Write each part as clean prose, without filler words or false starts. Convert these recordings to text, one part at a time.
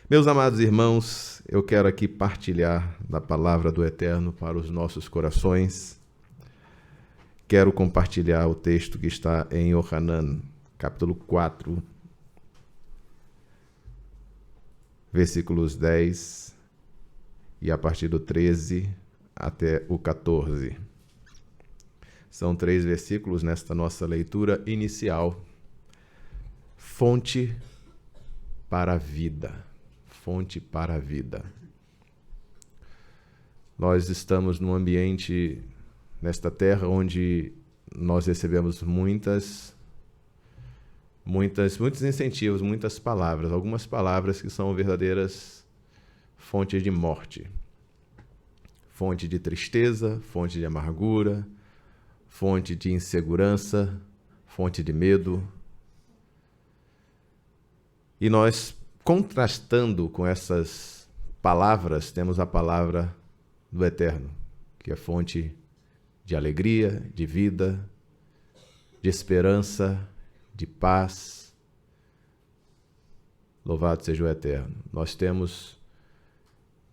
Meus amados irmãos, eu quero aqui partilhar da palavra do Eterno para os nossos corações. Quero compartilhar o texto que está em Yohanan, capítulo 4, versículos 10 e a partir do 13 até o 14. São 3 versículos nesta nossa leitura inicial. Fonte para a vida. Fonte para a vida. Nós estamos num ambiente, nesta terra, onde nós recebemos muitos incentivos, muitas palavras, algumas palavras que são verdadeiras fontes de morte. Fonte de tristeza, fonte de amargura, fonte de insegurança, fonte de medo. E nós, contrastando com essas palavras, temos a palavra do Eterno, que é fonte de alegria, de vida, de esperança, de paz. Louvado seja o Eterno. Nós temos,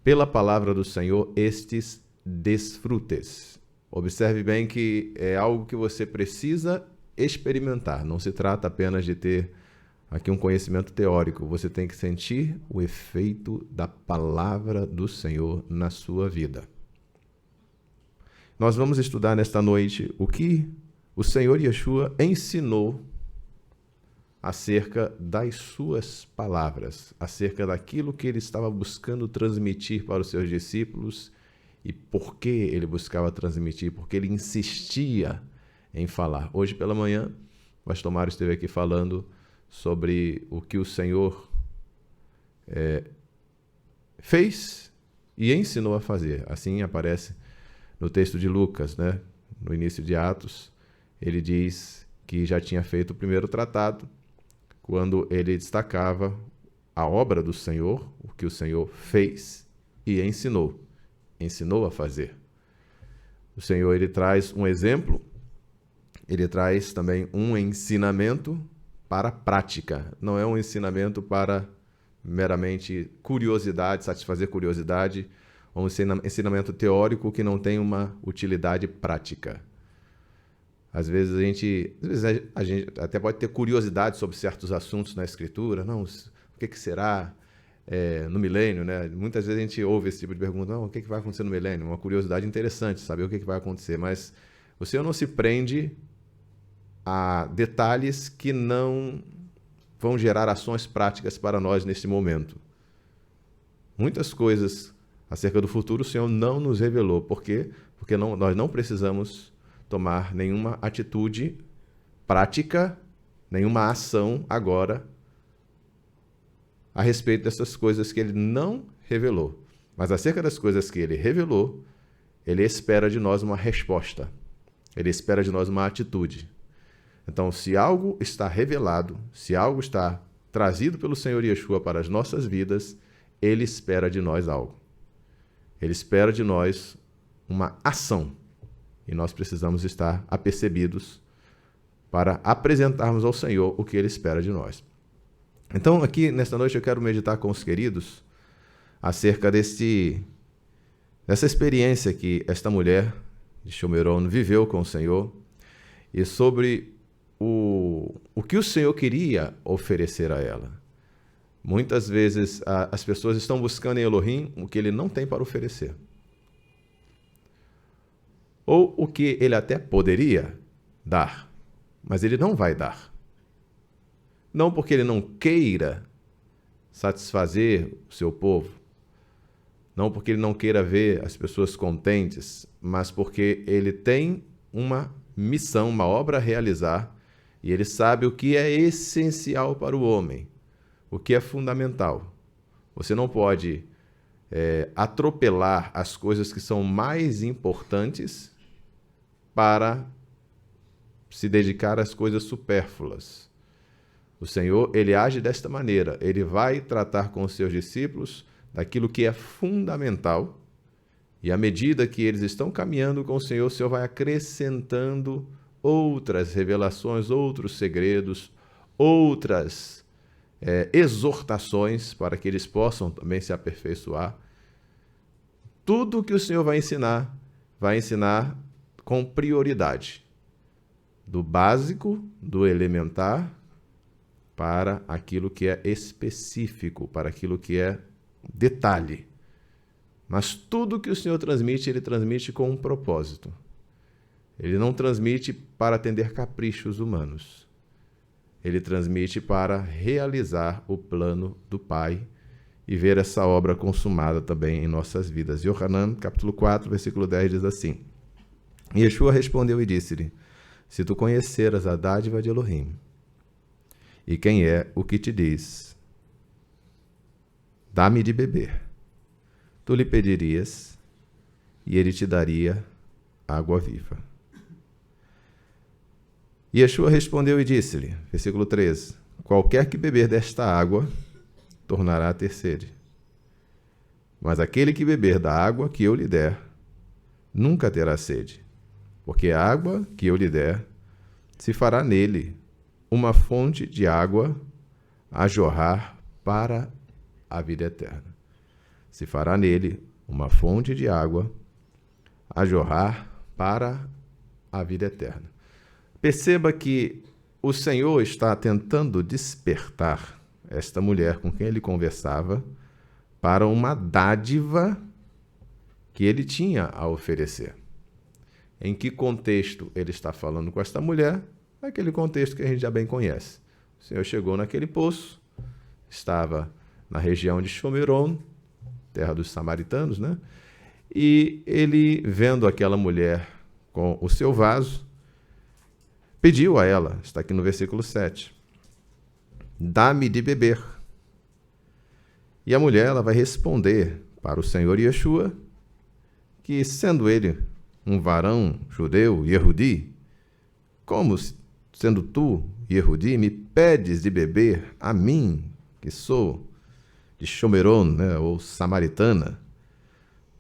pela palavra do Senhor, estes desfrutes. Observe bem que é algo que você precisa experimentar. Não se trata apenas de ter aqui um conhecimento teórico. Você tem que sentir o efeito da palavra do Senhor na sua vida. Nós vamos estudar nesta noite o que o Senhor Yeshua ensinou acerca das suas palavras, acerca daquilo que ele estava buscando transmitir para os seus discípulos e por que ele buscava transmitir, porque ele insistia em falar. Hoje pela manhã, o pastor Mário esteve aqui falando sobre o que o Senhor fez e ensinou a fazer. Assim aparece no texto de Lucas, né? No início de Atos, ele diz que já tinha feito o primeiro tratado, quando ele destacava a obra do Senhor, o que o Senhor fez e ensinou a fazer. O Senhor, ele traz um exemplo, ele traz também um ensinamento para a prática. Não é um ensinamento para meramente curiosidade, satisfazer curiosidade, ou um ensinamento teórico que não tem uma utilidade prática. Às vezes a gente até pode ter curiosidade sobre certos assuntos na Escritura. Não, o que será no milênio, né? Muitas vezes a gente ouve esse tipo de pergunta. Não, o que vai acontecer no milênio? Uma curiosidade interessante, saber o que vai acontecer. Mas o Senhor não se prende a detalhes que não vão gerar ações práticas para nós neste momento. Muitas coisas acerca do futuro o Senhor não nos revelou. Por quê? Porque nós não precisamos tomar nenhuma atitude prática, nenhuma ação agora a respeito dessas coisas que ele não revelou. Mas acerca das coisas que ele revelou, ele espera de nós uma resposta. Ele espera de nós uma atitude. Então, se algo está revelado, se algo está trazido pelo Senhor Yeshua para as nossas vidas, ele espera de nós algo. Ele espera de nós uma ação. E nós precisamos estar apercebidos para apresentarmos ao Senhor o que ele espera de nós. Então, aqui, nesta noite, eu quero meditar com os queridos acerca dessa experiência que esta mulher de Shomeron viveu com o Senhor e sobre o que o Senhor queria oferecer a ela. Muitas vezes as pessoas estão buscando em Elohim o que ele não tem para oferecer. Ou o que ele até poderia dar, mas ele não vai dar. Não porque ele não queira satisfazer o seu povo, não porque ele não queira ver as pessoas contentes, mas porque ele tem uma missão, uma obra a realizar, e ele sabe o que é essencial para o homem, o que é fundamental. Você não pode atropelar as coisas que são mais importantes para se dedicar às coisas supérfluas. O Senhor, ele age desta maneira. Ele vai tratar com os seus discípulos daquilo que é fundamental, e à medida que eles estão caminhando com o Senhor vai acrescentando outras revelações, outros segredos, outras exortações para que eles possam também se aperfeiçoar. Tudo que o Senhor vai ensinar com prioridade, do básico, do elementar, para aquilo que é específico, para aquilo que é detalhe. Mas tudo que o Senhor transmite, Ele transmite com um propósito. Ele não transmite para atender caprichos humanos. Ele transmite para realizar o plano do Pai e ver essa obra consumada também em nossas vidas. Yohanan, capítulo 4, versículo 10, diz assim: Yeshua respondeu e disse-lhe: Se tu conheceras a dádiva de Elohim, e quem é o que te diz, dá-me de beber, tu lhe pedirias, e ele te daria água viva. Yeshua respondeu e disse-lhe, versículo 13, qualquer que beber desta água, tornará a ter sede. Mas aquele que beber da água que eu lhe der, nunca terá sede, porque a água que eu lhe der, se fará nele uma fonte de água a jorrar para a vida eterna. Se fará nele uma fonte de água a jorrar para a vida eterna. Perceba que o Senhor está tentando despertar esta mulher com quem ele conversava para uma dádiva que ele tinha a oferecer. Em que contexto ele está falando com esta mulher? Naquele contexto que a gente já bem conhece. O Senhor chegou naquele poço, estava na região de Shomeron, terra dos samaritanos, né? E ele, vendo aquela mulher com o seu vaso, pediu a ela, está aqui no versículo 7, dá-me de beber. E a mulher ela vai responder para o Senhor Yeshua que, sendo ele um varão judeu, Yehudi, como sendo tu, Yehudi, me pedes de beber a mim, que sou de Shomeron, né, ou samaritana?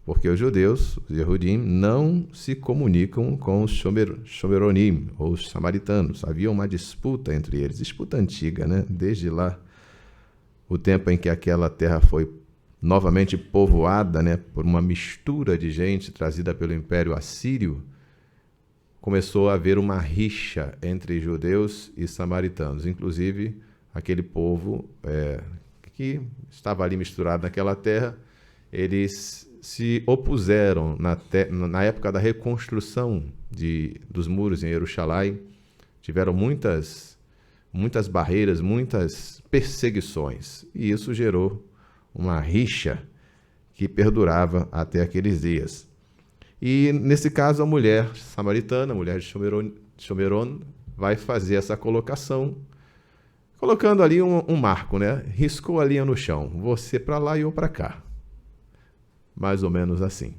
Porque os judeus, os Yehudim, não se comunicam com os Shomeronim, ou os samaritanos. Havia uma disputa entre eles, disputa antiga, né? Desde lá, o tempo em que aquela terra foi novamente povoada, né, por uma mistura de gente trazida pelo Império Assírio, começou a haver uma rixa entre judeus e samaritanos. Inclusive, aquele povo que estava ali misturado naquela terra, eles se opuseram na época da reconstrução dos muros em Jerusalém. Tiveram muitas barreiras, muitas perseguições, e isso gerou uma rixa que perdurava até aqueles dias. E, nesse caso, a mulher samaritana, a mulher de Shomeron, vai fazer essa colocação, colocando ali um marco, né? Riscou a linha no chão, você para lá e eu para cá. Mais ou menos assim.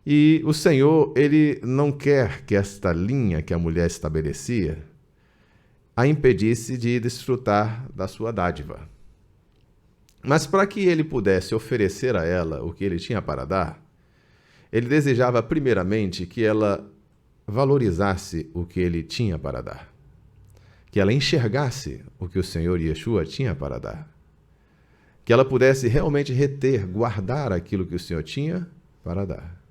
E o Senhor, ele não quer que esta linha que a mulher estabelecia a impedisse de desfrutar da sua dádiva. Mas para que ele pudesse oferecer a ela o que ele tinha para dar, ele desejava primeiramente que ela valorizasse o que ele tinha para dar, que ela enxergasse o que o Senhor Yeshua tinha para dar, que ela pudesse realmente reter, guardar aquilo que o Senhor tinha para dar.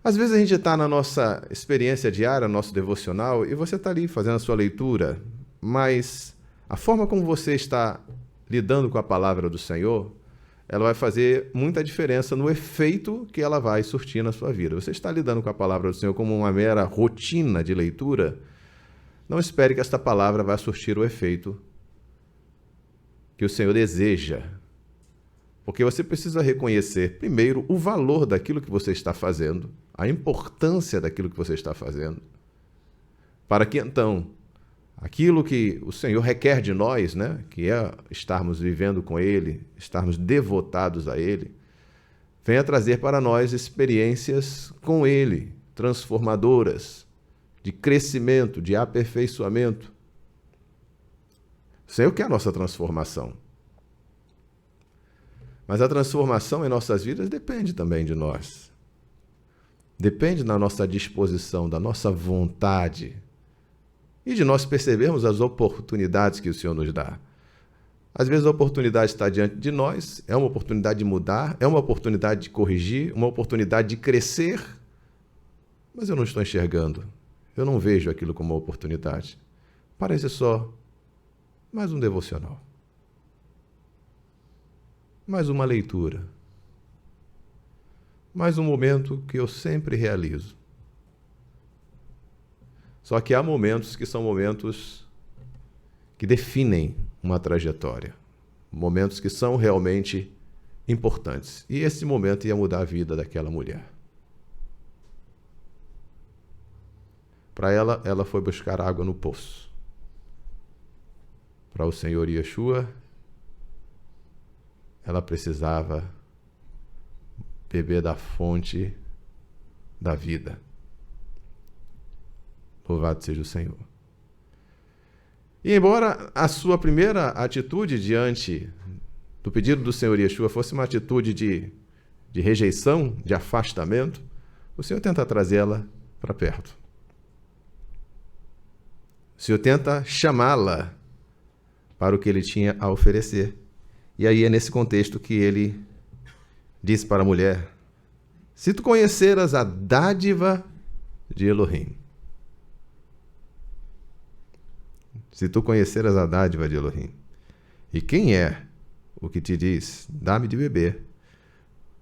Às vezes a gente está na nossa experiência diária, no nosso devocional, e você está ali fazendo a sua leitura, mas a forma como você está lidando com a palavra do Senhor, ela vai fazer muita diferença no efeito que ela vai surtir na sua vida. Você está lidando com a palavra do Senhor como uma mera rotina de leitura, não espere que esta palavra vá surtir o efeito que o Senhor deseja. Porque você precisa reconhecer, primeiro, o valor daquilo que você está fazendo, a importância daquilo que você está fazendo, para que então, aquilo que o Senhor requer de nós, né, que é estarmos vivendo com Ele, estarmos devotados a Ele, venha trazer para nós experiências com Ele, transformadoras, de crescimento, de aperfeiçoamento. O Senhor quer a nossa transformação. Mas a transformação em nossas vidas depende também de nós. Depende da nossa disposição, da nossa vontade, e de nós percebermos as oportunidades que o Senhor nos dá. Às vezes a oportunidade está diante de nós, é uma oportunidade de mudar, é uma oportunidade de corrigir, uma oportunidade de crescer, mas eu não estou enxergando, eu não vejo aquilo como uma oportunidade. Parece só mais um devocional, mais uma leitura, mais um momento que eu sempre realizo. Só que há momentos que são momentos que definem uma trajetória, momentos que são realmente importantes. E esse momento ia mudar a vida daquela mulher. Para ela, ela foi buscar água no poço. Para o Senhor Yeshua, ela precisava beber da fonte da vida. Louvado seja o Senhor. E embora a sua primeira atitude diante do pedido do Senhor Yeshua fosse uma atitude de rejeição, de afastamento, o Senhor tenta trazê-la para perto. O Senhor tenta chamá-la para o que ele tinha a oferecer. E aí é nesse contexto que ele diz para a mulher: se tu conheceras a dádiva de Elohim, se tu conheceras a dádiva de Elohim, e quem é o que te diz, dá-me de beber,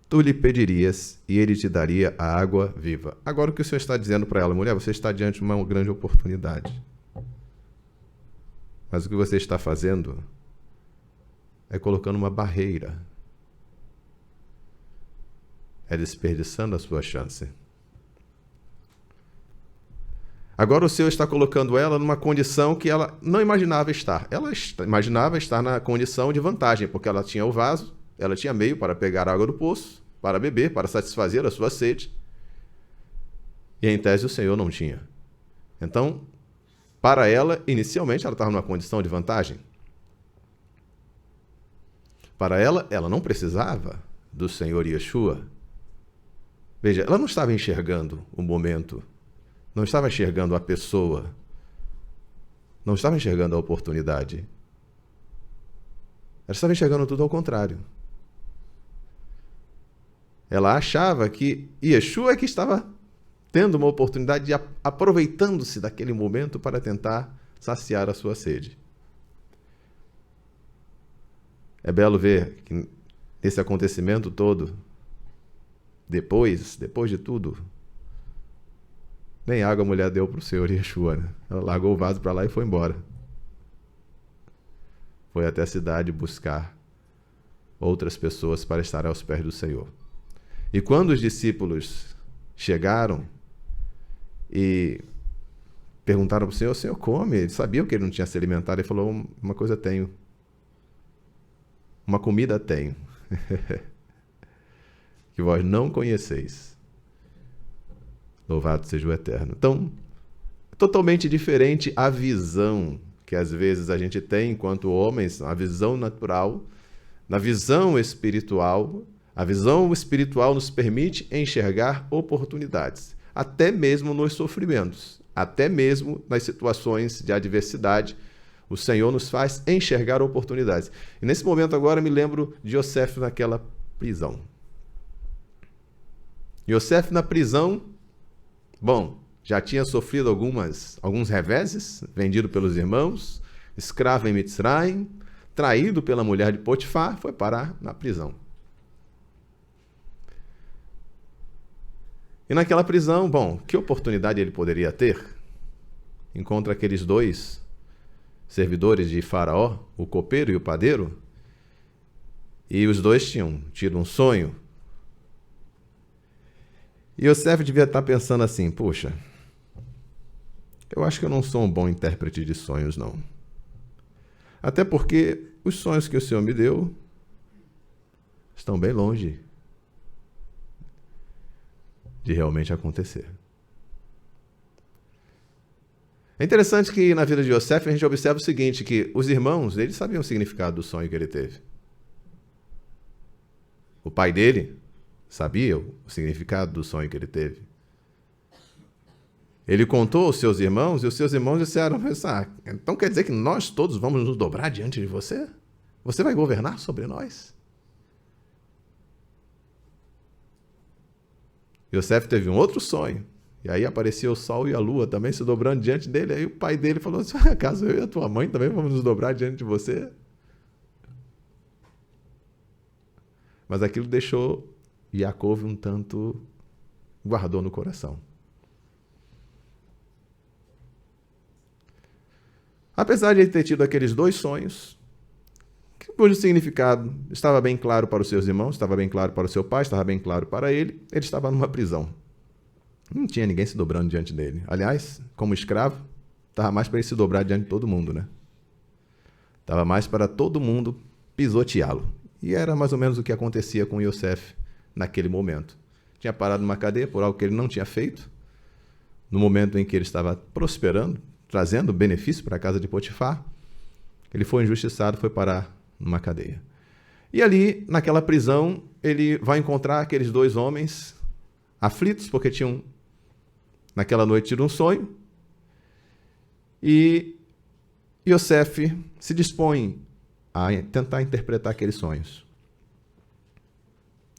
tu lhe pedirias e ele te daria a água viva. Agora o que o Senhor está dizendo para ela: mulher, você está diante de uma grande oportunidade. Mas o que você está fazendo é colocando uma barreira. É desperdiçando a sua chance. Agora o Senhor está colocando ela numa condição que ela não imaginava estar. Ela imaginava estar na condição de vantagem, porque ela tinha o vaso, ela tinha meio para pegar água do poço, para beber, para satisfazer a sua sede. E em tese o Senhor não tinha. Então, para ela, inicialmente, ela estava numa condição de vantagem. Para ela, ela não precisava do Senhor Yeshua. Veja, ela não estava enxergando o momento, não estava enxergando a pessoa, não estava enxergando a oportunidade. Ela estava enxergando tudo ao contrário. Ela achava que Yeshua é que estava tendo uma oportunidade, aproveitando-se daquele momento para tentar saciar a sua sede. É belo ver que nesse acontecimento todo, depois de tudo, nem água a mulher deu para o Senhor Yeshua, né? Ela largou o vaso para lá e foi embora. Foi até a cidade buscar outras pessoas para estar aos pés do Senhor. E quando os discípulos chegaram e perguntaram para o Senhor: o Senhor come? Eles sabiam que ele não tinha se alimentado. Ele falou: uma coisa tenho, uma comida tenho, que vós não conheceis. Louvado seja o Eterno. Então, totalmente diferente a visão que às vezes a gente tem enquanto homens, a visão natural. Na visão espiritual, a visão espiritual nos permite enxergar oportunidades, até mesmo nos sofrimentos, até mesmo nas situações de adversidade. O Senhor nos faz enxergar oportunidades. E nesse momento agora me lembro de Yosef naquela prisão. Yosef na prisão, bom, já tinha sofrido alguns reveses, vendido pelos irmãos, escravo em Mitzrayim, traído pela mulher de Potifar, foi parar na prisão. E naquela prisão, bom, que oportunidade ele poderia ter? Encontra aqueles dois servidores de Faraó, o copeiro e o padeiro, e os dois tinham tido um sonho. E Yosef devia estar pensando assim: puxa, eu acho que eu não sou um bom intérprete de sonhos, não. Até porque os sonhos que o Senhor me deu estão bem longe de realmente acontecer. É interessante que na vida de Yosef a gente observa o seguinte, que os irmãos, eles sabiam o significado do sonho que ele teve. O pai dele sabia o significado do sonho que ele teve. Ele contou aos seus irmãos, e os seus irmãos disseram, então quer dizer que nós todos vamos nos dobrar diante de você? Você vai governar sobre nós? Yosef teve um outro sonho, e aí aparecia o sol e a lua também se dobrando diante dele, aí o pai dele falou assim, acaso eu e a tua mãe também vamos nos dobrar diante de você? Mas aquilo deixou Yaakov um tanto, guardou no coração. Apesar de ele ter tido aqueles dois sonhos, cujo significado estava bem claro para os seus irmãos, estava bem claro para o seu pai, estava bem claro para ele estava numa prisão. Não tinha ninguém se dobrando diante dele. Aliás, como escravo, estava mais para ele se dobrar diante de todo mundo, né? Estava mais para todo mundo pisoteá-lo. E era mais ou menos o que acontecia com Yosef naquele momento. Tinha parado numa cadeia por algo que ele não tinha feito, no momento em que ele estava prosperando, trazendo benefício para a casa de Potifar, ele foi injustiçado, foi parar numa cadeia. E ali, naquela prisão, ele vai encontrar aqueles dois homens aflitos, porque tinham, naquela noite, tido um sonho, e Yosef se dispõe a tentar interpretar aqueles sonhos.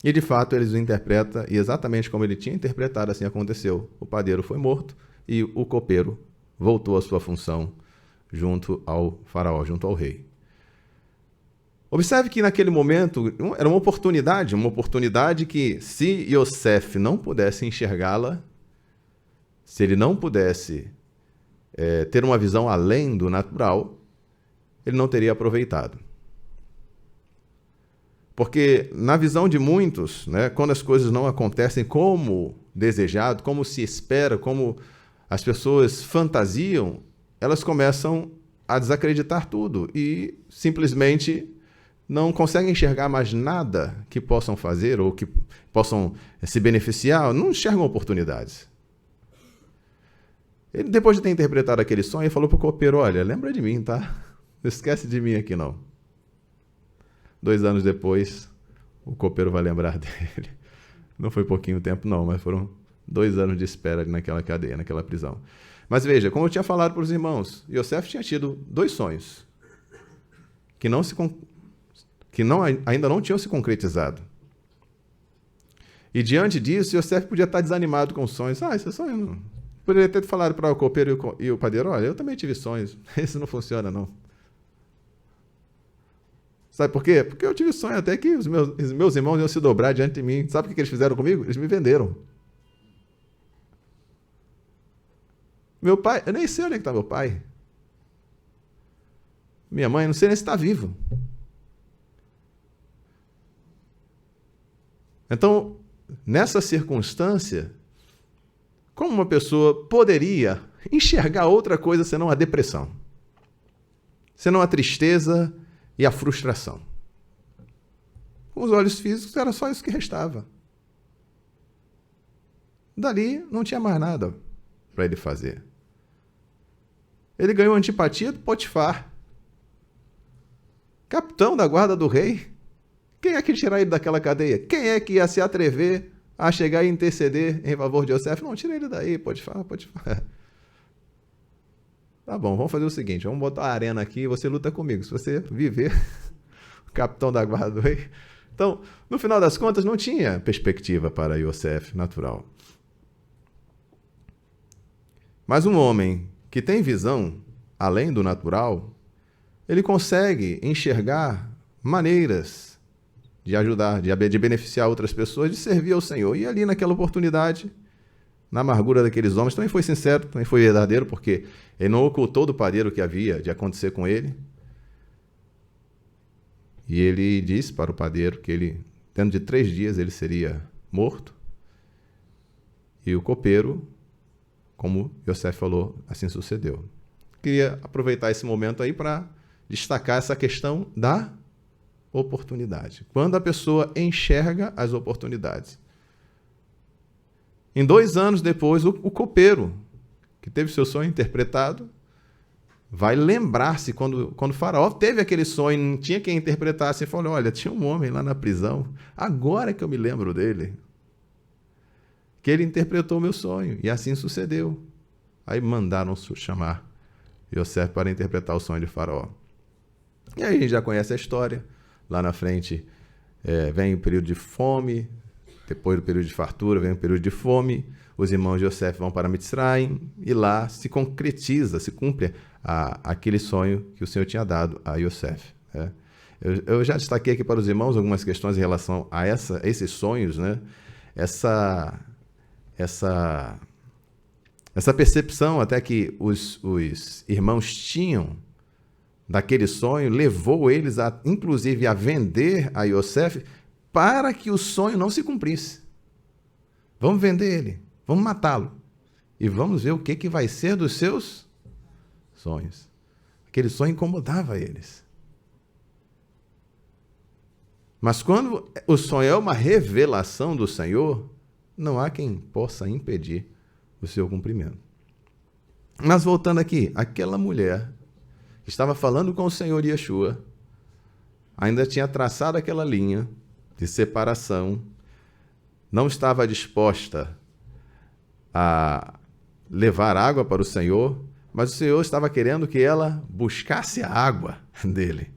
E, de fato, eles o interpretam, e exatamente como ele tinha interpretado, assim aconteceu. O padeiro foi morto e o copeiro voltou à sua função junto ao faraó, junto ao rei. Observe que naquele momento era uma oportunidade que, se Yosef não pudesse enxergá-la, se ele não pudesse ter uma visão além do natural, ele não teria aproveitado. Porque na visão de muitos, né, quando as coisas não acontecem como desejado, como se espera, como as pessoas fantasiam, elas começam a desacreditar tudo e simplesmente não conseguem enxergar mais nada que possam fazer ou que possam se beneficiar, não enxergam oportunidades. Ele, depois de ter interpretado aquele sonho, ele falou para o copeiro, olha, lembra de mim, tá? Não esquece de mim aqui, não. 2 anos depois, o copeiro vai lembrar dele. Não foi pouquinho tempo, não, mas foram 2 anos de espera naquela cadeia, naquela prisão. Mas veja, como eu tinha falado para os irmãos, Yosef tinha tido 2 sonhos ainda não tinham se concretizado. E diante disso, Yosef podia estar desanimado com os sonhos. Esse sonho não... Poderia ter falado para o copeiro e o padeiro, olha, eu também tive sonhos, esse não funciona, não. Sabe por quê? Porque eu tive sonho até que os meus irmãos iam se dobrar diante de mim. Sabe o que eles fizeram comigo? Eles me venderam. Meu pai, eu nem sei onde é que está meu pai. Minha mãe, não sei nem se está vivo. Então, nessa circunstância, como uma pessoa poderia enxergar outra coisa senão a depressão? Senão a tristeza e a frustração? Com os olhos físicos, era só isso que restava. Dali, não tinha mais nada para ele fazer. Ele ganhou a antipatia do Potifar, capitão da guarda do rei. Quem é que ia tirar ele daquela cadeia? Quem é que ia se atrever a chegar e interceder em favor de Yosef? Não, tira ele daí, Potifar. Tá bom, vamos fazer o seguinte, vamos botar a arena aqui e você luta comigo. Se você viver, o capitão da guarda do rei. Então, no final das contas, não tinha perspectiva para Yosef natural. Mas um homem que tem visão além do natural, ele consegue enxergar maneiras de ajudar, de beneficiar outras pessoas, de servir ao Senhor. E ali, naquela oportunidade, na amargura daqueles homens, também foi sincero, também foi verdadeiro, porque ele não ocultou do padeiro o que havia de acontecer com ele. E ele disse para o padeiro que ele, dentro de 3 dias, ele seria morto. E o copeiro, como Yosef falou, assim sucedeu. Queria aproveitar esse momento aí para destacar essa questão da oportunidade. Quando a pessoa enxerga as oportunidades. Em 2 anos depois, o copeiro, que teve seu sonho interpretado, vai lembrar-se quando o faraó teve aquele sonho, não tinha quem interpretasse, e falou, olha, tinha um homem lá na prisão, agora que eu me lembro dele, que ele interpretou o meu sonho, e assim sucedeu. Aí mandaram chamar Yosef para interpretar o sonho de Faraó. E aí a gente já conhece a história. Lá na frente vem o período de fome, depois do período de fartura vem o período de fome. Os irmãos de Yosef vão para Mitzrayim e lá se concretiza, se cumpre aquele sonho que o Senhor tinha dado a Yosef. Né? Eu já destaquei aqui para os irmãos algumas questões em relação a esses sonhos, né? Essa percepção até que os irmãos tinham daquele sonho levou eles, inclusive, a vender a Yosef para que o sonho não se cumprisse. Vamos vender ele, vamos matá-lo e vamos ver o que vai ser dos seus sonhos. Aquele sonho incomodava eles. Mas quando o sonho é uma revelação do Senhor, não há quem possa impedir o seu cumprimento. Mas voltando aqui, aquela mulher que estava falando com o Senhor Yeshua, ainda tinha traçado aquela linha de separação, não estava disposta a levar água para o Senhor, mas o Senhor estava querendo que ela buscasse a água dele.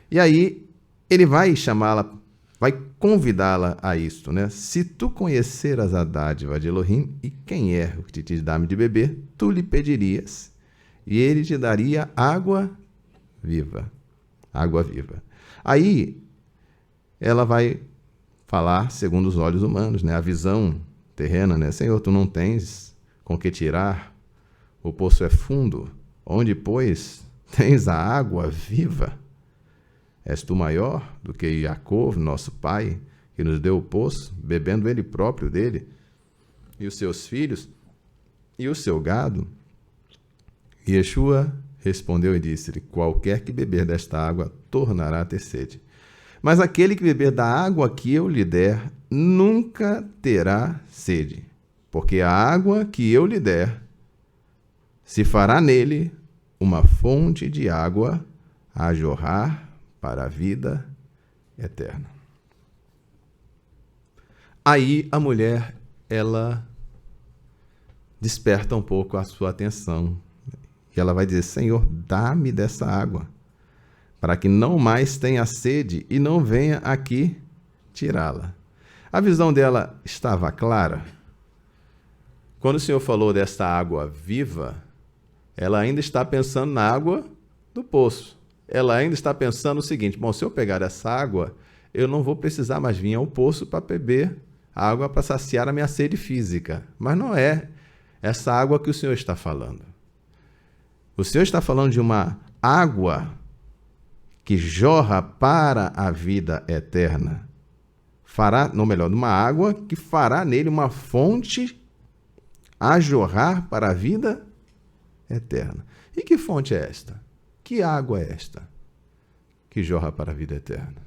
E aí ele vai chamá-la, vai convidá-la a isto, né? Se tu conheceras a dádiva de Elohim e quem é o que te dá-me de beber, tu lhe pedirias e ele te daria água viva. Água viva. Aí ela vai falar segundo os olhos humanos, né? A visão terrena, né? Senhor, tu não tens com que tirar, o poço é fundo, onde, pois, tens a água viva? És tu maior do que Jacó, nosso pai, que nos deu o poço, bebendo ele próprio dele, e os seus filhos, e o seu gado? E Yeshua respondeu e disse-lhe, qualquer que beber desta água tornará a ter sede. Mas aquele que beber da água que eu lhe der, nunca terá sede, porque a água que eu lhe der, se fará nele uma fonte de água a jorrar para a vida eterna. Aí a mulher, ela desperta um pouco a sua atenção. E ela vai dizer, Senhor, dá-me dessa água, para que não mais tenha sede e não venha aqui tirá-la. A visão dela estava clara. Quando o Senhor falou desta água viva, ela ainda está pensando na água do poço. Ela ainda está pensando o seguinte, bom, se eu pegar essa água, eu não vou precisar mais vir ao poço para beber água para saciar a minha sede física. Mas não é essa água que o Senhor está falando. O Senhor está falando de uma água que jorra para a vida eterna. Uma água que fará nele uma fonte a jorrar para a vida eterna. E que fonte é esta? Que água é esta que jorra para a vida eterna?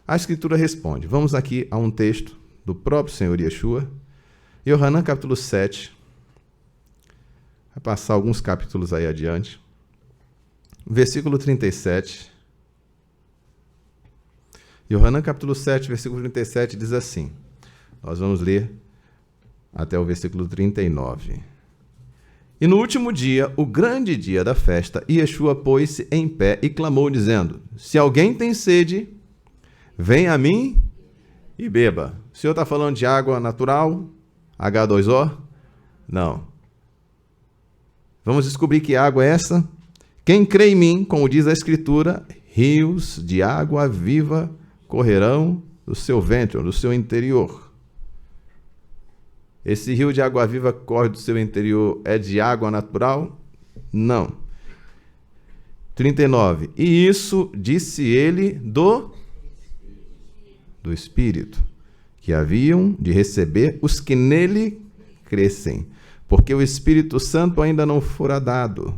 A Escritura responde. Vamos aqui a um texto do próprio Senhor Yeshua, Yohanan capítulo 7. Vai passar alguns capítulos aí adiante. Versículo 37. Yohanan capítulo 7, versículo 37 diz assim. Nós vamos ler até o versículo 39. E no último dia, o grande dia da festa, Yeshua pôs-se em pé e clamou, dizendo, se alguém tem sede, venha a mim e beba. O Senhor está falando de água natural? H2O? Não. Vamos descobrir que água é essa? Quem crê em mim, como diz a Escritura, rios de água viva correrão do seu ventre, do seu interior. Esse rio de água viva que corre do seu interior é de água natural? Não. 39. E isso disse ele do Espírito, que haviam de receber os que nele crescem, porque o Espírito Santo ainda não fora dado,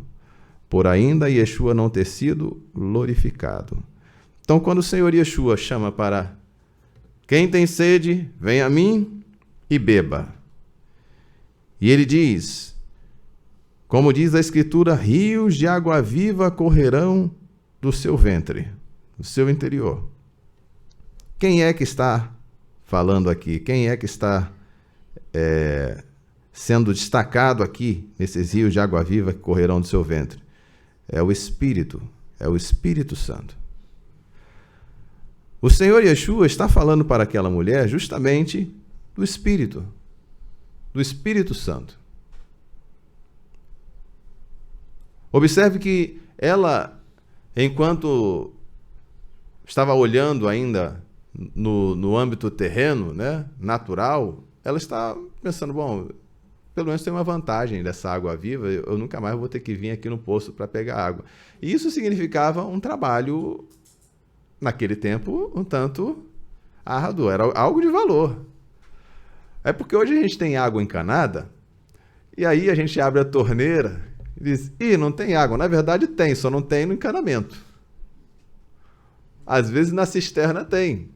por ainda Yeshua não ter sido glorificado. Então, quando o Senhor Yeshua chama para quem tem sede, venha a mim e beba. E ele diz, como diz a Escritura, rios de água viva correrão do seu ventre, do seu interior. Quem é que está falando aqui? Quem é que está sendo destacado aqui, nesses rios de água viva que correrão do seu ventre? É o Espírito Santo. O Senhor Yeshua está falando para aquela mulher justamente do Espírito Santo. Observe que ela, enquanto estava olhando ainda no âmbito terreno, né, natural, ela está pensando, bom, pelo menos tem uma vantagem dessa água viva, eu nunca mais vou ter que vir aqui no poço para pegar água. E isso significava um trabalho, naquele tempo, um tanto árduo, era algo de valor. É porque hoje a gente tem água encanada, e aí a gente abre a torneira e diz, não tem água. Na verdade tem, só não tem no encanamento. Às vezes na cisterna tem.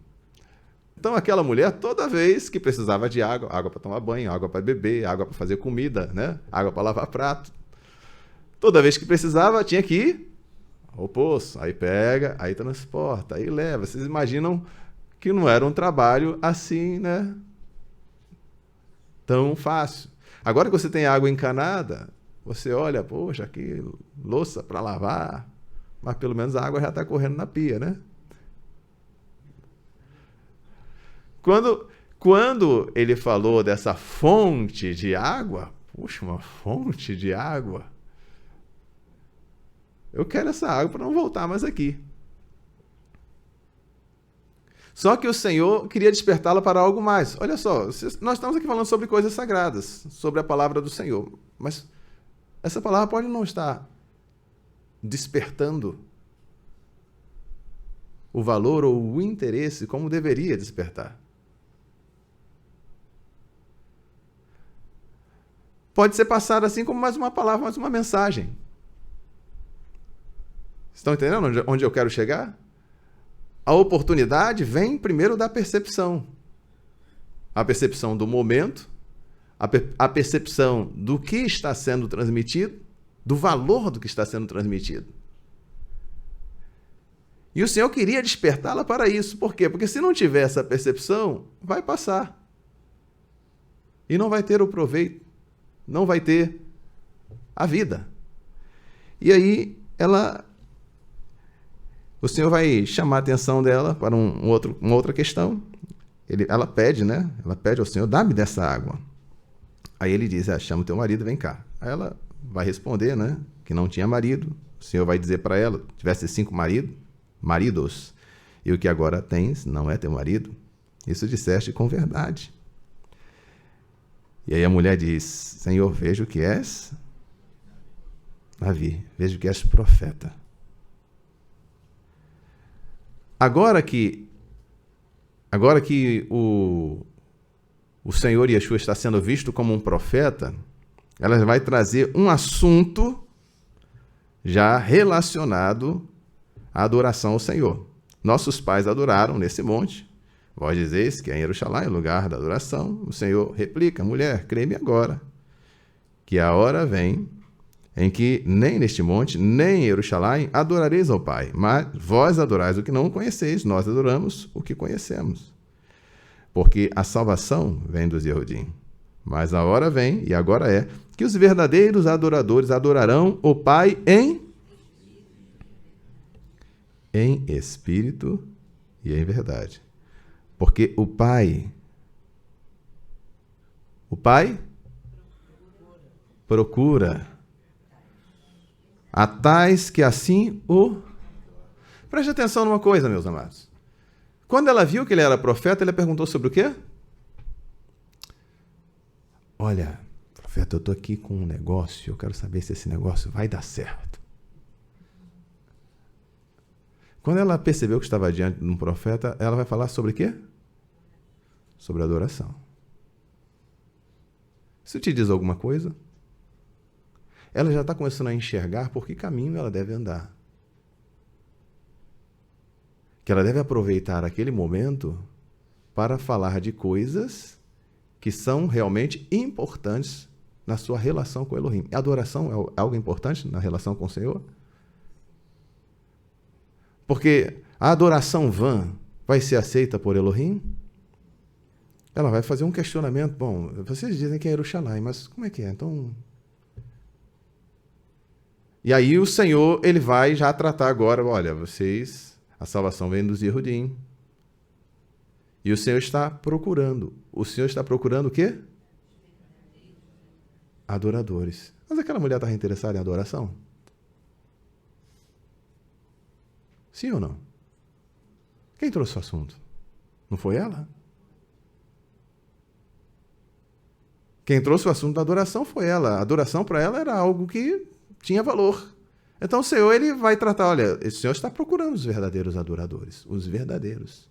Então aquela mulher, toda vez que precisava de água para tomar banho, água para beber, água para fazer comida, né? Água para lavar prato, toda vez que precisava tinha que ir ao poço, aí pega, aí transporta, aí leva. Vocês imaginam que não era um trabalho assim, né? Tão fácil. Agora que você tem água encanada, você olha, poxa, que louça para lavar, mas pelo menos a água já está correndo na pia, né? Quando ele falou dessa fonte de água, puxa, uma fonte de água, eu quero essa água para não voltar mais aqui. Só que o Senhor queria despertá-la para algo mais. Olha só, nós estamos aqui falando sobre coisas sagradas, sobre a palavra do Senhor, mas essa palavra pode não estar despertando o valor ou o interesse como deveria despertar. Pode ser passada assim como mais uma palavra, mais uma mensagem. Estão entendendo onde eu quero chegar? A oportunidade vem primeiro da percepção. A percepção do momento, a percepção do que está sendo transmitido, do valor do que está sendo transmitido. E o Senhor queria despertá-la para isso. Por quê? Porque se não tiver essa percepção, vai passar. E não vai ter o proveito. Não vai ter a vida. E aí, o Senhor vai chamar a atenção dela para uma outra questão. Ela pede, né? Ela pede ao Senhor, dá-me dessa água. Aí ele diz, chama o teu marido, vem cá. Aí ela vai responder, né? Que não tinha marido. O Senhor vai dizer para ela, tivesse 5 maridos, e o que agora tens não é teu marido. Isso disseste com verdade. E aí a mulher diz, Senhor, vejo que és Davi, vejo que és profeta. Agora que o Senhor Yeshua está sendo visto como um profeta, ela vai trazer um assunto já relacionado à adoração ao Senhor. Nossos pais adoraram nesse monte. Vós dizeis que é em Jerusalém, o lugar da adoração. O Senhor replica, mulher, crê-me agora, que a hora vem em que nem neste monte, nem em Jerusalém adorareis ao Pai, mas vós adorais o que não conheceis, nós adoramos o que conhecemos. Porque a salvação vem dos Yehudim. Mas a hora vem, e agora é, que os verdadeiros adoradores adorarão o Pai em espírito e em verdade. Porque o Pai procura a tais que assim o... Preste atenção numa coisa, meus amados. Quando ela viu que ele era profeta, ela perguntou sobre o quê? Olha, profeta, eu estou aqui com um negócio, eu quero saber se esse negócio vai dar certo. Quando ela percebeu que estava diante de um profeta, ela vai falar sobre o quê? Sobre adoração. Isso te diz alguma coisa? Ela já está começando a enxergar por que caminho ela deve andar. Que ela deve aproveitar aquele momento para falar de coisas que são realmente importantes na sua relação com Elohim. A adoração é algo importante na relação com o Senhor? Porque a adoração vã vai ser aceita por Elohim? ela vai fazer um questionamento. Bom, vocês dizem que é Jerusalém, mas como é que é? Então... E aí o Senhor, ele vai já tratar agora, olha, vocês, a salvação vem dos Yehudim. E o Senhor está procurando. O Senhor está procurando o quê? Adoradores. Mas aquela mulher estava interessada em adoração? Sim ou não? Quem trouxe o assunto? Não foi ela? Quem trouxe o assunto da adoração foi ela. A adoração para ela era algo que tinha valor. Então o Senhor, ele vai tratar, olha, o Senhor está procurando os verdadeiros adoradores, os verdadeiros.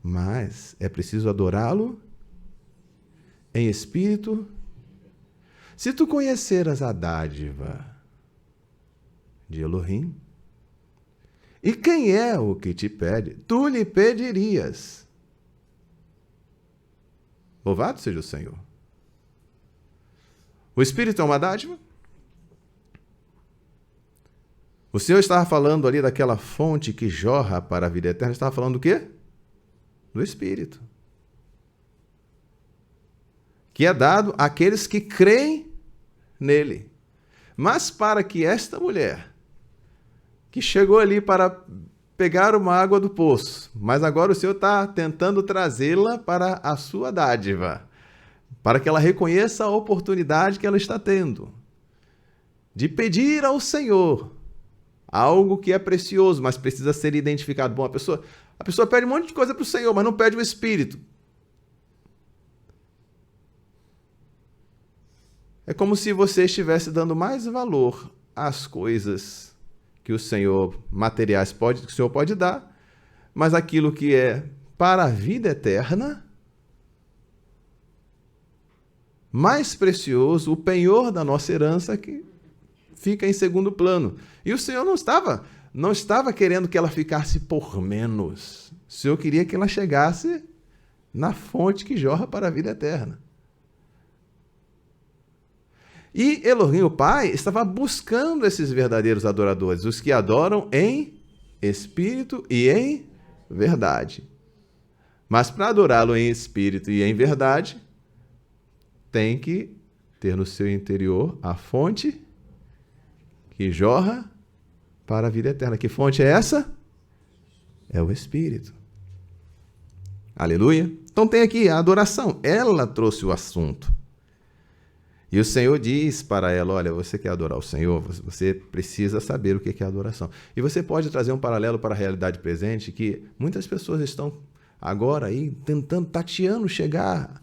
Mas é preciso adorá-lo em espírito. Se tu conheceras a dádiva de Elohim, e quem é o que te pede, tu lhe pedirias. Louvado seja o Senhor. O Espírito é uma dádiva? O Senhor estava falando ali daquela fonte que jorra para a vida eterna, estava falando do quê? Do Espírito. Que é dado àqueles que creem nele. Mas para que esta mulher, que chegou ali para pegar uma água do poço, mas agora o Senhor está tentando trazê-la para a sua dádiva, para que ela reconheça a oportunidade que ela está tendo de pedir ao Senhor algo que é precioso, mas precisa ser identificado. Bom, a pessoa pede um monte de coisa para o Senhor, mas não pede o Espírito. É como se você estivesse dando mais valor às coisas que o Senhor, materiais, que o Senhor pode dar, mas aquilo que é para a vida eterna, mais precioso, o penhor da nossa herança, que fica em segundo plano. E o Senhor não estava querendo que ela ficasse por menos. O Senhor queria que ela chegasse na fonte que jorra para a vida eterna. E Elohim, o Pai, estava buscando esses verdadeiros adoradores, os que adoram em espírito e em verdade. Mas para adorá-lo em espírito e em verdade, tem que ter no seu interior a fonte que jorra para a vida eterna. Que fonte é essa? É o Espírito. Aleluia. Então tem aqui a adoração. Ela trouxe o assunto. E o Senhor diz para ela, olha, você quer adorar o Senhor, você precisa saber o que é adoração. E você pode trazer um paralelo para a realidade presente, que muitas pessoas estão agora aí tentando, tateando, chegar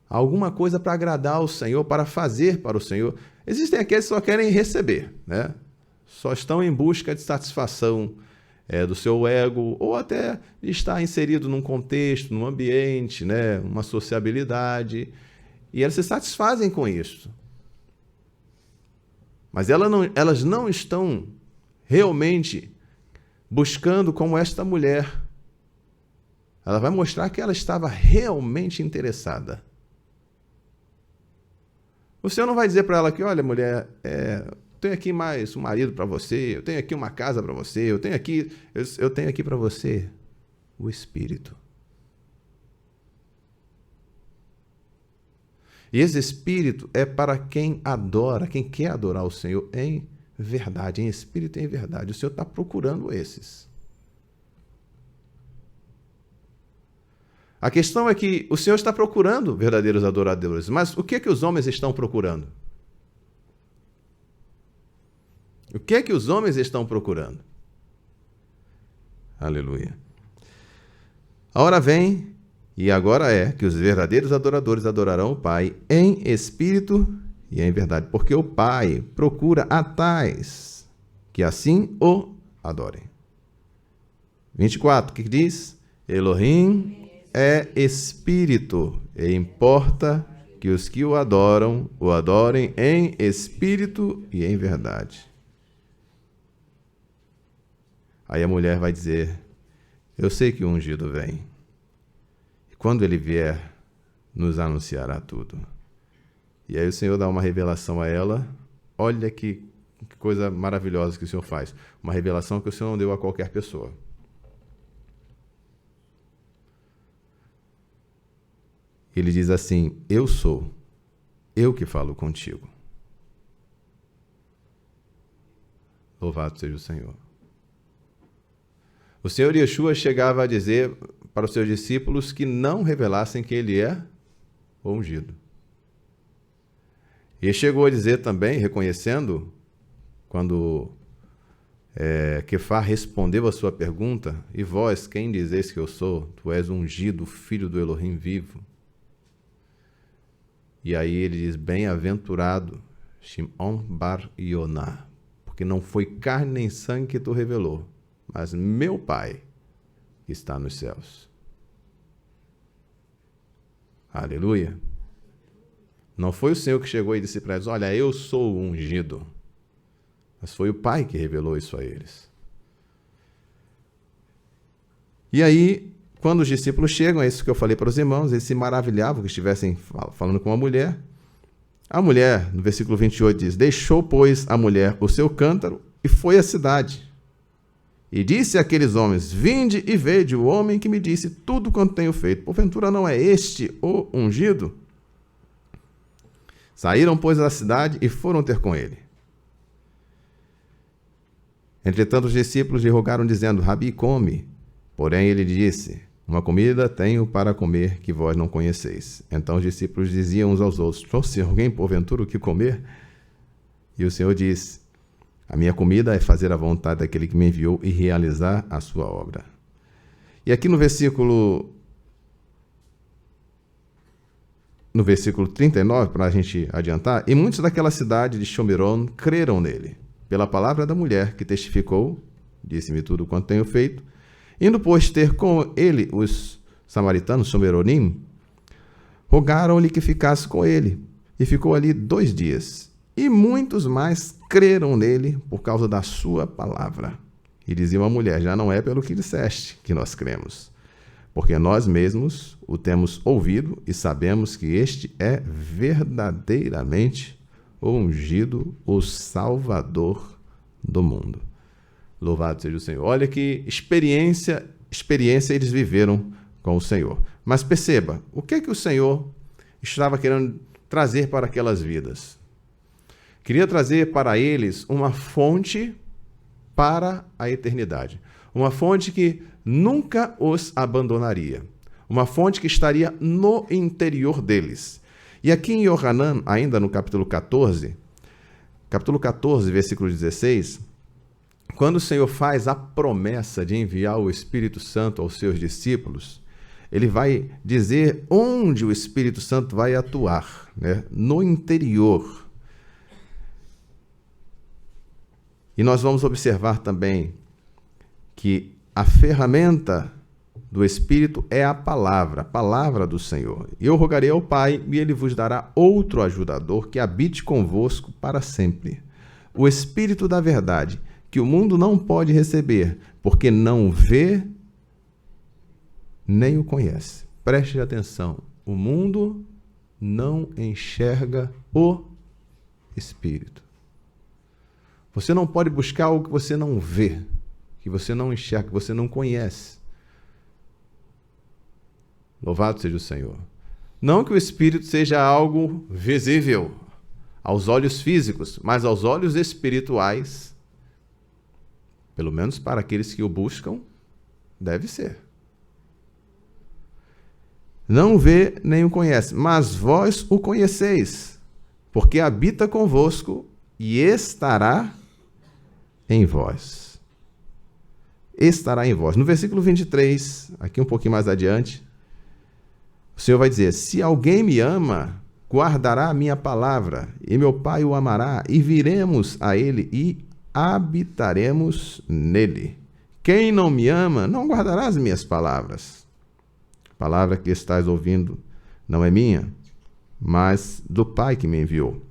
a alguma coisa para agradar ao Senhor, para fazer para o Senhor. Existem aqueles que só querem receber, né? Só estão em busca de satisfação do seu ego, ou até de estar inserido num contexto, num ambiente, né? Uma sociabilidade. E elas se satisfazem com isso. Mas elas não estão realmente buscando como esta mulher. Ela vai mostrar que ela estava realmente interessada. O Senhor não vai dizer para ela que, olha, mulher, eu tenho aqui mais um marido para você, eu tenho aqui uma casa para você, eu tenho aqui para você o Espírito. E esse Espírito é para quem adora, quem quer adorar o Senhor em verdade, em espírito e em verdade. O Senhor está procurando esses. A questão é que o Senhor está procurando verdadeiros adoradores, mas o que é que os homens estão procurando? O que é que os homens estão procurando? Aleluia. A hora vem, e agora é, que os verdadeiros adoradores adorarão o Pai em espírito e em verdade, porque o Pai procura a tais que assim o adorem. 24, o que diz? Elohim é espírito, e importa que os que o adorem em espírito e em verdade. Aí a mulher vai dizer, eu sei que o ungido vem. Quando ele vier, nos anunciará tudo. E aí o Senhor dá uma revelação a ela. Olha que coisa maravilhosa que o Senhor faz. Uma revelação que o Senhor não deu a qualquer pessoa. Ele diz assim: eu sou, eu que falo contigo. Louvado seja o Senhor. O Senhor Yeshua chegava a dizer para os seus discípulos que não revelassem que ele é o ungido. E chegou a dizer também, reconhecendo, quando Quefá respondeu a sua pergunta: e vós, quem dizeis que eu sou? Tu és ungido, filho do Elohim vivo. E aí ele diz: bem-aventurado Shimon bar Yoná, porque não foi carne nem sangue que tu revelou, mas meu Pai que está nos céus. Aleluia. Não foi o Senhor que chegou e disse para eles: olha, eu sou o ungido. Mas foi o Pai que revelou isso a eles. E aí, quando os discípulos chegam, é isso que eu falei para os irmãos, eles se maravilhavam que estivessem falando com uma mulher. A mulher, no versículo 28, diz: deixou, pois, a mulher o seu cântaro e foi à cidade. E disse àqueles homens: vinde e vede o homem que me disse tudo quanto tenho feito. Porventura não é este o ungido? Saíram, pois, da cidade e foram ter com ele. Entretanto, os discípulos lhe rogaram, dizendo: Rabi, come. Porém, ele disse: uma comida tenho para comer que vós não conheceis. Então os discípulos diziam uns aos outros: trouxe alguém, porventura, o que comer? E o Senhor disse: a minha comida é fazer a vontade daquele que me enviou e realizar a sua obra. E aqui no versículo 39, para a gente adiantar: e muitos daquela cidade de Shomeron creram nele, pela palavra da mulher que testificou, disse-me tudo quanto tenho feito. Indo, pois, ter com ele os samaritanos, Shomeronim, rogaram-lhe que ficasse com ele, e ficou ali 2 dias. E muitos mais creram nele por causa da sua palavra. E dizia a mulher: já não é pelo que disseste que nós cremos, porque nós mesmos o temos ouvido e sabemos que este é verdadeiramente o ungido, o Salvador do mundo. Louvado seja o Senhor. Olha que experiência eles viveram com o Senhor. Mas perceba, o que o Senhor estava querendo trazer para aquelas vidas? Queria trazer para eles uma fonte para a eternidade. Uma fonte que nunca os abandonaria. Uma fonte que estaria no interior deles. E aqui em Yohanan, ainda no capítulo 14, versículo 16, quando o Senhor faz a promessa de enviar o Espírito Santo aos seus discípulos, ele vai dizer onde o Espírito Santo vai atuar, né? No interior. E nós vamos observar também que a ferramenta do Espírito é a palavra do Senhor. E eu rogarei ao Pai, e ele vos dará outro ajudador que habite convosco para sempre. O Espírito da verdade, que o mundo não pode receber, porque não vê nem o conhece. Preste atenção, o mundo não enxerga o Espírito. Você não pode buscar algo que você não vê, que você não enxerga, que você não conhece. Louvado seja o Senhor. Não que o Espírito seja algo visível aos olhos físicos, mas aos olhos espirituais, pelo menos para aqueles que o buscam, deve ser. Não vê nem o conhece, mas vós o conheceis, porque habita convosco e estará em vós. Estará em vós. No versículo 23, aqui um pouquinho mais adiante, o Senhor vai dizer: se alguém me ama, guardará a minha palavra, e meu Pai o amará, e viremos a ele e habitaremos nele. Quem não me ama, não guardará as minhas palavras. A palavra que estás ouvindo não é minha, mas do Pai que me enviou.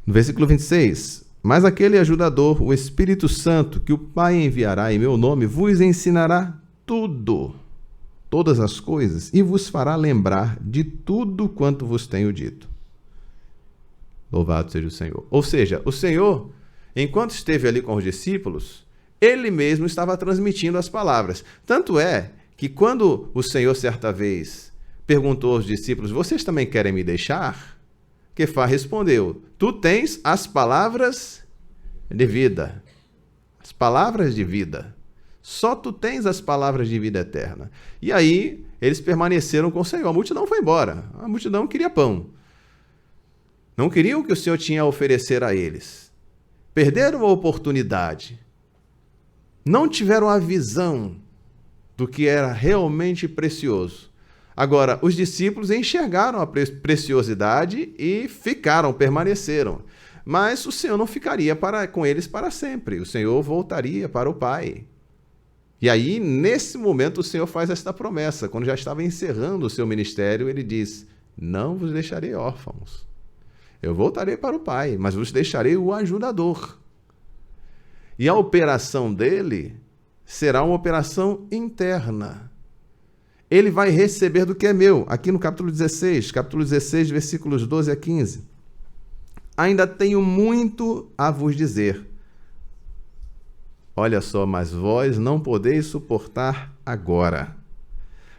No versículo 26, mas aquele ajudador, o Espírito Santo, que o Pai enviará em meu nome, vos ensinará tudo, todas as coisas, e vos fará lembrar de tudo quanto vos tenho dito. Louvado seja o Senhor. Ou seja, o Senhor, enquanto esteve ali com os discípulos, ele mesmo estava transmitindo as palavras. Tanto é que quando o Senhor, certa vez, perguntou aos discípulos, vocês também querem me deixar? Quefá respondeu, tu tens as palavras de vida. As palavras de vida. Só tu tens as palavras de vida eterna. E aí, eles permaneceram com o Senhor. A multidão foi embora. A multidão queria pão. Não queriam o que o Senhor tinha a oferecer a eles. Perderam a oportunidade. Não tiveram a visão do que era realmente precioso. Agora, os discípulos enxergaram a preciosidade e permaneceram. Mas o Senhor não ficaria com eles para sempre. O Senhor voltaria para o Pai. E aí, nesse momento, o Senhor faz esta promessa. Quando já estava encerrando o seu ministério, ele diz, não vos deixarei órfãos. Eu voltarei para o Pai, mas vos deixarei o ajudador. E a operação dele será uma operação interna. Ele vai receber do que é meu. Aqui no capítulo 16, versículos 12 a 15. Ainda tenho muito a vos dizer. Olha só, mas vós não podeis suportar agora.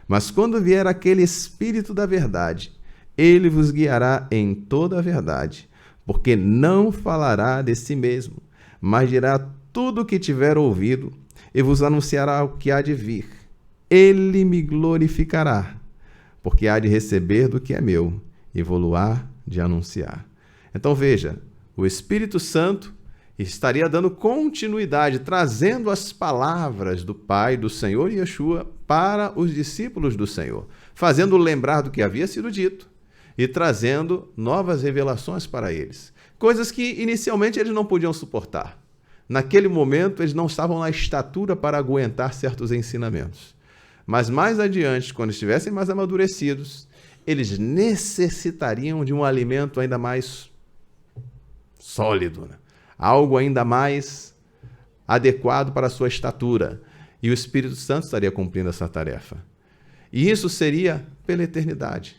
Mas quando vier aquele Espírito da verdade, ele vos guiará em toda a verdade, porque não falará de si mesmo, mas dirá tudo o que tiver ouvido e vos anunciará o que há de vir. Ele me glorificará, porque há de receber do que é meu e vou-lo-á de anunciar. Então veja, o Espírito Santo estaria dando continuidade, trazendo as palavras do Pai, do Senhor Yeshua, para os discípulos do Senhor, fazendo lembrar do que havia sido dito e trazendo novas revelações para eles. Coisas que inicialmente eles não podiam suportar. Naquele momento, eles não estavam na estatura para aguentar certos ensinamentos. Mas mais adiante, quando estivessem mais amadurecidos, eles necessitariam de um alimento ainda mais sólido, né? Algo ainda mais adequado para a sua estatura. E o Espírito Santo estaria cumprindo essa tarefa. E isso seria pela eternidade.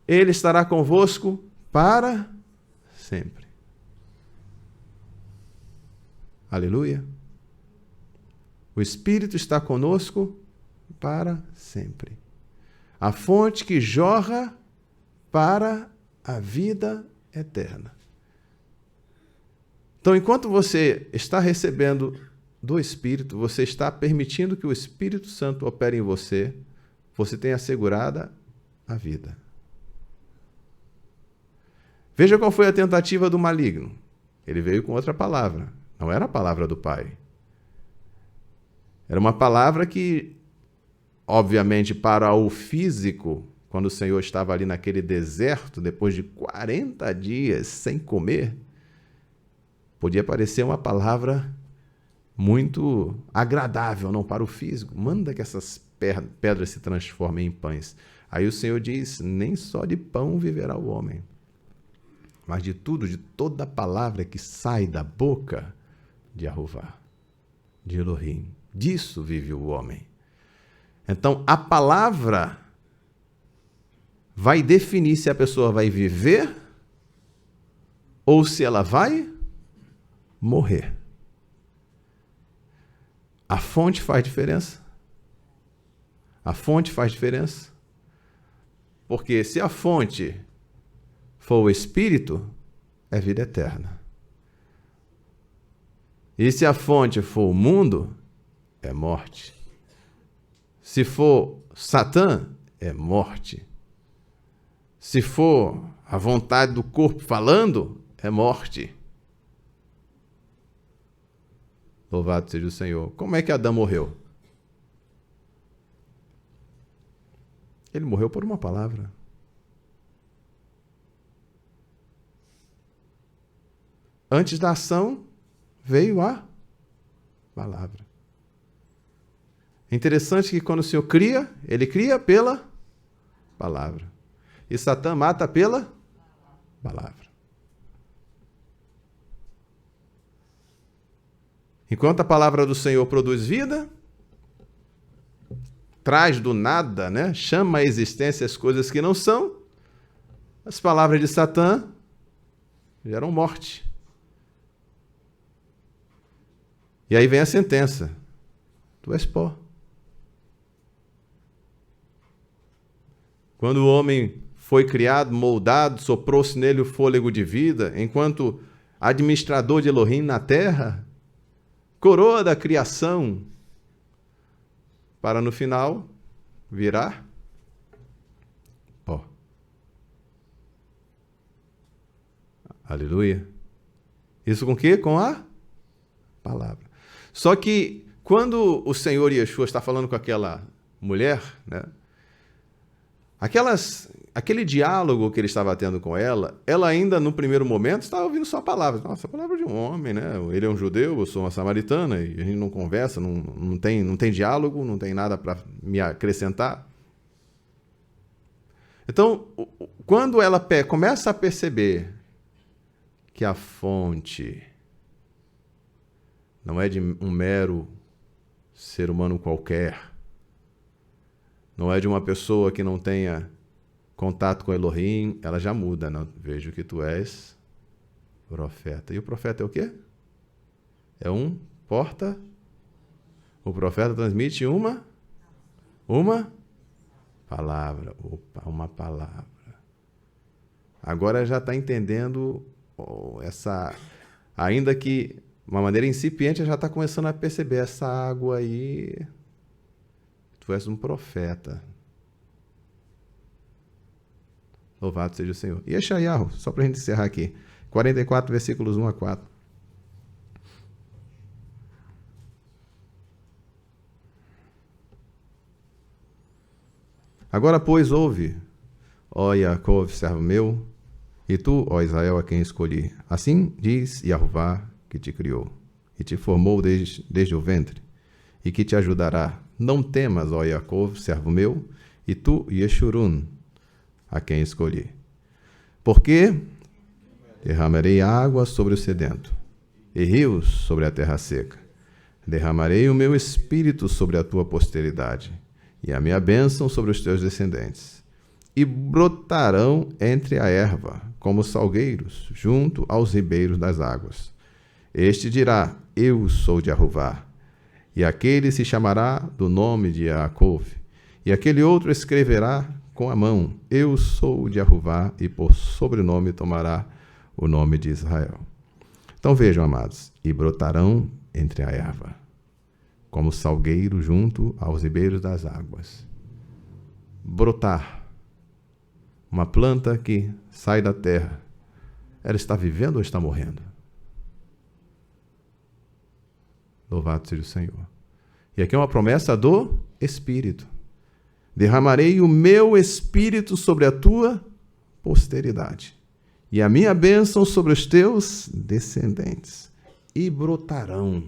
Ele estará convosco para sempre. Aleluia. O Espírito está conosco para sempre. A fonte que jorra para a vida eterna. Então, enquanto você está recebendo do Espírito, você está permitindo que o Espírito Santo opere em você, você tem assegurada a vida. Veja qual foi a tentativa do maligno. Ele veio com outra palavra. Não era a palavra do Pai. Era uma palavra que, obviamente, para o físico, quando o Senhor estava ali naquele deserto, depois de 40 dias sem comer, podia parecer uma palavra muito agradável, não para o físico. Manda que essas pedras se transformem em pães. Aí o Senhor diz, nem só de pão viverá o homem, mas de tudo, de toda palavra que sai da boca de Jeová, de Elohim. Disso vive o homem. Então, a palavra vai definir se a pessoa vai viver ou se ela vai morrer. A fonte faz diferença. A fonte faz diferença. Porque se a fonte for o Espírito, é vida eterna. E se a fonte for o mundo, é morte. Se for Satã, é morte. Se for a vontade do corpo falando, é morte. Louvado seja o Senhor. Como é que Adão morreu? Ele morreu por uma palavra. Antes da ação, veio a palavra. É interessante que quando o Senhor cria, ele cria pela palavra. E Satã mata pela palavra. Enquanto a palavra do Senhor produz vida, traz do nada, né? Chama à existência as coisas que não são, as palavras de Satã geram morte. E aí vem a sentença. Tu és pó. Quando o homem foi criado, moldado, soprou-se nele o fôlego de vida, enquanto administrador de Elohim na terra, coroa da criação, para no final virar pó. Aleluia. Isso com o quê? Com a palavra. Só que quando o Senhor Yeshua está falando com aquela mulher, né? Aquele diálogo que ele estava tendo com ela, ela ainda no primeiro momento estava ouvindo só a palavra. Nossa, a palavra de um homem, né? Ele é um judeu, eu sou uma samaritana, e a gente não conversa, não tem diálogo, não tem nada para me acrescentar. Então, quando ela começa a perceber que a fonte não é de um mero ser humano qualquer, não é de uma pessoa que não tenha contato com Elohim, ela já muda. Não, vejo que tu és profeta. E o profeta é o quê? É um porta. O profeta transmite uma palavra. Opa, uma palavra. Agora já está entendendo essa... Ainda que uma maneira incipiente, já está começando a perceber essa água aí. Tu és um profeta. Louvado seja o Senhor. E Yeshayahu, só para a gente encerrar aqui. 44, versículos 1 a 4. Agora, pois, ouve, ó Yaakov, servo meu, e tu, ó Israel, a quem escolhi. Assim diz Yahová, que te criou, e te formou desde o ventre, e que te ajudará. Não temas, ó Yaakov, servo meu, e tu, Yeshurun, a quem escolhi. Porque derramarei água sobre o sedento, e rios sobre a terra seca. Derramarei o meu espírito sobre a tua posteridade, e a minha bênção sobre os teus descendentes. E brotarão entre a erva, como salgueiros, junto aos ribeiros das águas. Este dirá, eu sou de Jeová, e aquele se chamará do nome de Yaakov, e aquele outro escreverá com a mão, eu sou de Jeová, e por sobrenome tomará o nome de Israel. Então vejam, amados, e brotarão entre a erva, como salgueiro junto aos ribeiros das águas. Brotar, uma planta que sai da terra, ela está vivendo ou está morrendo? Louvado seja o Senhor. E aqui é uma promessa do Espírito. Derramarei o meu Espírito sobre a tua posteridade, e a minha bênção sobre os teus descendentes, e brotarão.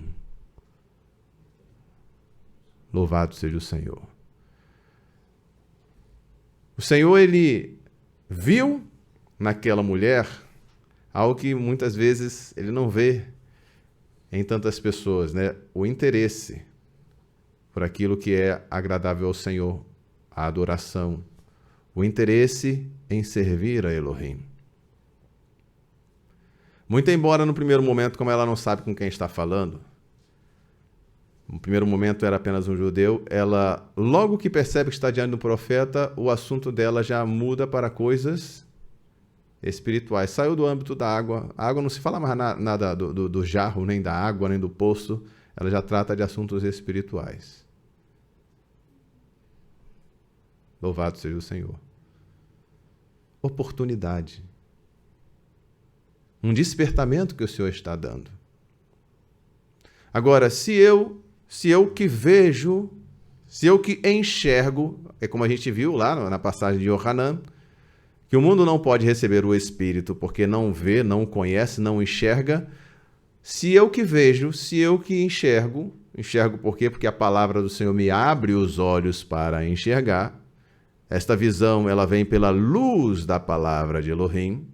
Louvado seja o Senhor. O Senhor, ele viu naquela mulher algo que muitas vezes ele não vê em tantas pessoas, né? O interesse por aquilo que é agradável ao Senhor, a adoração, o interesse em servir a Elohim. Muito embora no primeiro momento, como ela não sabe com quem está falando, no primeiro momento era apenas um judeu, ela, logo que percebe que está diante do profeta, o assunto dela já muda para coisas espirituais. Saiu do âmbito da água. A água não se fala mais nada do jarro, nem da água, nem do poço. Ela já trata de assuntos espirituais. Louvado seja o Senhor. Oportunidade. Um despertamento que o Senhor está dando. Agora, se eu que vejo, se eu que enxergo, é como a gente viu lá na passagem de Yohanan, que o mundo não pode receber o Espírito porque não vê, não conhece, não enxerga. Se eu que vejo, se eu que enxergo por quê? Porque a palavra do Senhor me abre os olhos para enxergar. Esta visão, ela vem pela luz da palavra de Elohim.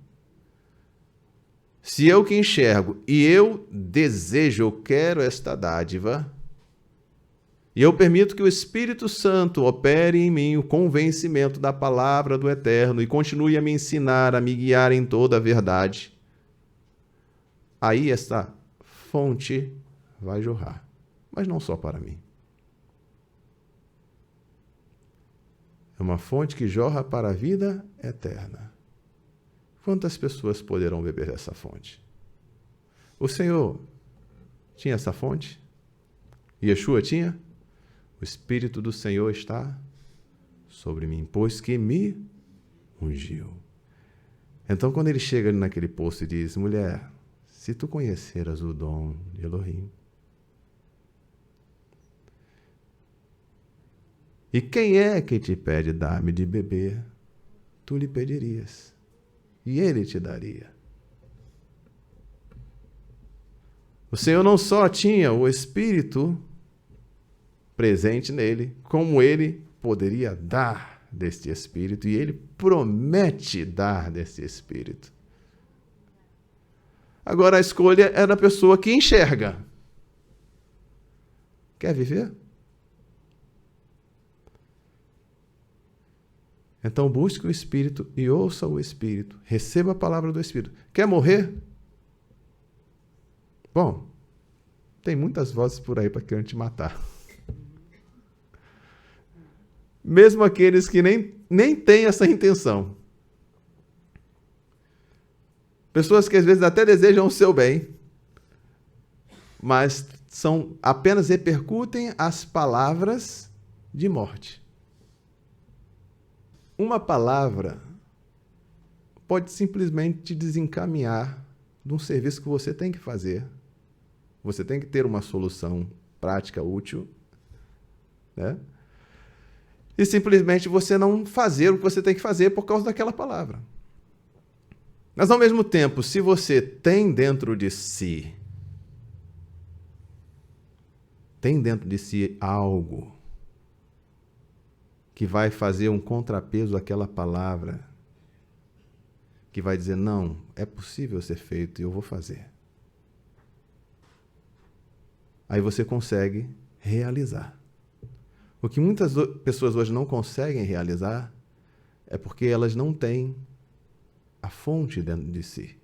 Se eu que enxergo e eu desejo, eu quero esta dádiva, e eu permito que o Espírito Santo opere em mim o convencimento da palavra do Eterno e continue a me ensinar, a me guiar em toda a verdade, aí esta fonte vai jorrar, mas não só para mim. É uma fonte que jorra para a vida eterna. Quantas pessoas poderão beber dessa fonte? O Senhor tinha essa fonte? Yeshua tinha? O Espírito do Senhor está sobre mim, pois que me ungiu. Então, quando ele chega naquele poço e diz, mulher, se tu conheceras o dom de Elohim, e quem é que te pede dar-me de beber, tu lhe pedirias, e ele te daria. O Senhor não só tinha o Espírito presente nele, como ele poderia dar deste Espírito, e ele promete dar desse Espírito. Agora a escolha é da pessoa que enxerga. Quer viver? Então busque o Espírito e ouça o Espírito. Receba a palavra do Espírito. Quer morrer? Bom, tem muitas vozes por aí para querer te matar. Mesmo aqueles que nem têm essa intenção. Pessoas que às vezes até desejam o seu bem, mas apenas repercutem as palavras de morte. Uma palavra pode simplesmente te desencaminhar de um serviço que você tem que fazer. Você tem que ter uma solução prática, útil, né? E simplesmente você não fazer o que você tem que fazer por causa daquela palavra. Mas, ao mesmo tempo, se você tem dentro de si algo que vai fazer um contrapeso àquela palavra, que vai dizer, não, é possível ser feito e eu vou fazer. Aí você consegue realizar. O que muitas pessoas hoje não conseguem realizar é porque elas não têm a fonte dentro de si.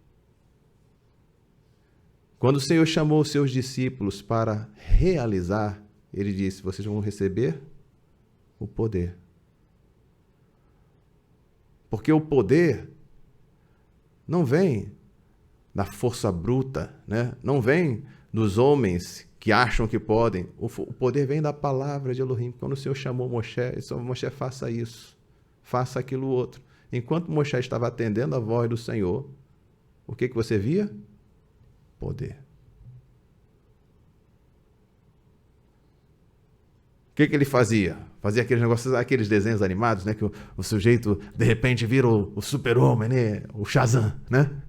Quando o Senhor chamou os seus discípulos para realizar, ele disse, vocês vão receber o poder. Porque o poder não vem da força bruta, né? Não vem dos homens que acham que podem. O poder vem da palavra de Elohim. Quando o Senhor chamou Moshe, ele disse, Moshe, faça isso, faça aquilo outro. Enquanto Moshe estava atendendo a voz do Senhor, o que você via? Poder. O que ele fazia? Fazia aqueles negócios, aqueles desenhos animados, né? Que o sujeito, de repente, vira o super-homem, né? O Shazam, né?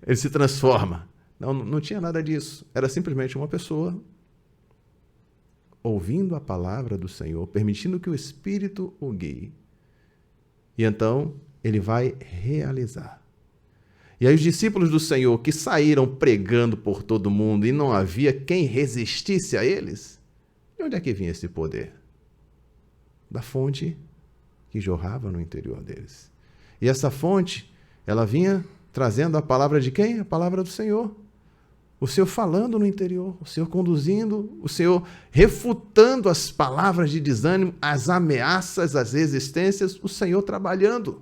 Ele se transforma. Não tinha nada disso. Era simplesmente uma pessoa ouvindo a palavra do Senhor, permitindo que o Espírito o guie. E então, ele vai realizar. E aí os discípulos do Senhor que saíram pregando por todo mundo e não havia quem resistisse a eles, de onde é que vinha esse poder? Da fonte que jorrava no interior deles. E essa fonte, ela vinha trazendo a palavra de quem? A palavra do Senhor. O Senhor falando no interior, o Senhor conduzindo, o Senhor refutando as palavras de desânimo, as ameaças, as resistências, o Senhor trabalhando.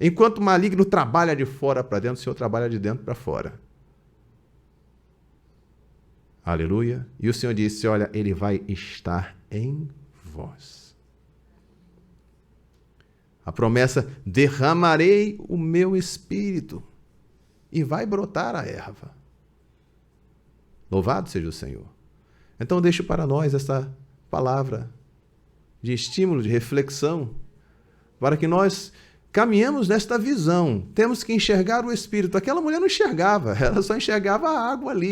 Enquanto o maligno trabalha de fora para dentro, o Senhor trabalha de dentro para fora. Aleluia. E o Senhor disse, olha, ele vai estar em vós. A promessa, derramarei o meu espírito e vai brotar a erva. Louvado seja o Senhor. Então deixo para nós essa palavra de estímulo, de reflexão, para que nós caminhemos nesta visão. Temos que enxergar o Espírito. Aquela mulher não enxergava, ela só enxergava a água ali.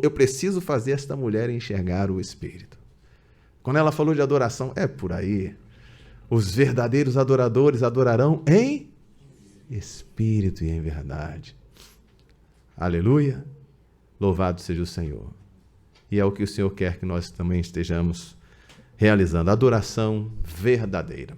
Eu preciso fazer esta mulher enxergar o Espírito. Quando ela falou de adoração, é por aí. Os verdadeiros adoradores adorarão em Espírito e em verdade. Aleluia. Louvado seja o Senhor. E é o que o Senhor quer que nós também estejamos realizando. Adoração verdadeira.